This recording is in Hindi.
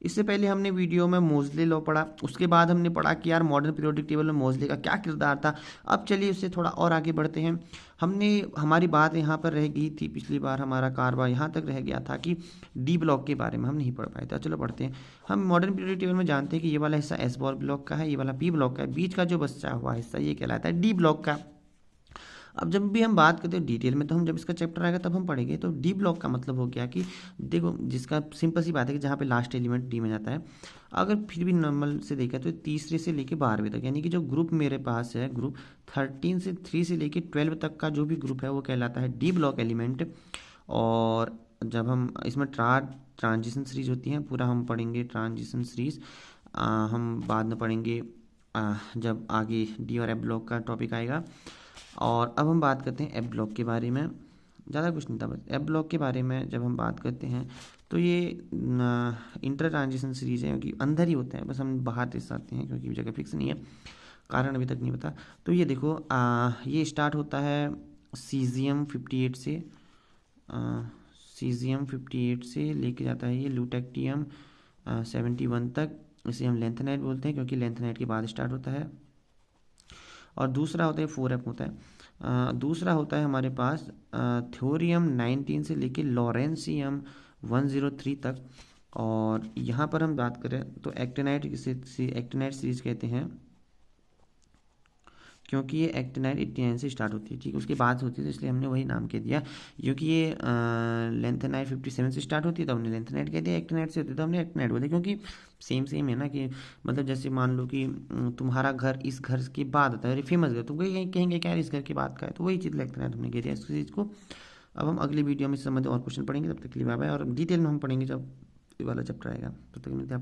इससे पहले हमने वीडियो में मोज़ले लॉ पढ़ा, उसके बाद हमने पढ़ा कि यार मॉडर्न पीरियोडिक टेबल में मोज़ले का क्या किरदार था। अब चलिए उससे थोड़ा और आगे बढ़ते हैं। हमारी बात यहाँ पर रह गई थी, पिछली बार हमारा कारवां यहाँ तक रह गया था कि डी ब्लॉक के बारे में हम नहीं पढ़ पाए थे। चलो पढ़ते हैं। हम मॉडर्न पीरियोडिक टेबल में जानते हैं कि ये वाला हिस्सा एस ब्लॉक का है, ये वाला पी ब्लॉक का है, बीच का जो बचा हुआ हिस्सा ये कहलाता है डी ब्लॉक का। अब जब भी हम बात करते हैं डिटेल में, तो हम जब इसका चैप्टर आएगा तब हम पढ़ेंगे। तो डी ब्लॉक का मतलब हो गया कि देखो, जिसका सिंपल सी बात है कि जहाँ पे लास्ट एलिमेंट डी में जाता है। अगर फिर भी नॉर्मल से देखा तो तीसरे से लेके 12वीं तक, यानी कि जो ग्रुप मेरे पास है, ग्रुप 13 से 3 से लेके 12 तक का जो भी ग्रुप है वो कहलाता है डी ब्लॉक एलिमेंट। और जब हम इसमें ट्रांजिशन सीरीज होती हैं, पूरा हम पढ़ेंगे ट्रांजिशन सीरीज। हम बाद में पढ़ेंगे जब आगे डी और एफ ब्लॉक का टॉपिक आएगा। और अब हम बात करते हैं एफ ब्लॉक के बारे में। ज़्यादा कुछ नहीं था, बस एफ ब्लॉक के बारे में जब हम बात करते हैं तो ये इंटर ट्रांजिशन सीरीज है, क्योंकि अंदर ही होता है, बस हम बाहर दे सकते हैं क्योंकि जगह फिक्स नहीं है, कारण अभी तक नहीं पता। तो ये देखो, ये स्टार्ट होता है सीजियम 58 से, सीजियम 58 से लेके जाता है ये लूटेक्टियम 71 तक। इसे हम लेंथेनाइट बोलते हैं क्योंकि लेंथेनाइट के बाद स्टार्ट होता है। और दूसरा होता है 4F होता है। दूसरा होता है हमारे पास थ्योरियम 19 से लेके लॉरेंसियम 103 तक। और यहाँ पर हम बात करें तो एक्टिनाइट सीरीज कहते हैं, क्योंकि ये एक्टिनाइट 89 से स्टार्ट होती है, ठीक है, उसके बाद से होती है, तो इसलिए हमने वही नाम कह दिया। क्योंकि ये लेंथेनाइट 57 से स्टार्ट होती है तो हमने लेंथेनाइट कह दिया, एक्टिनाइट से होती है तो हमने एक्टिनाइट बोल दिया, क्योंकि सेम है ना। कि मतलब जैसे मान लो कि तुम्हारा घर इस घर के बाद आता है, फेमस घर, तो वही कहेंगे क्या यार इस घर के बाद का है, तो वही चीज़ लेंथेनाइट हमने कह दिया इस चीज़ को। अब हम अगली वीडियो में इस संबंध और क्वेश्चन पढ़ेंगे, तब तक के लिए बाय बाय। और डिटेल में हम पढ़ेंगे जब ये वाला चैप्टर आएगा, तब तक मिलते हैं।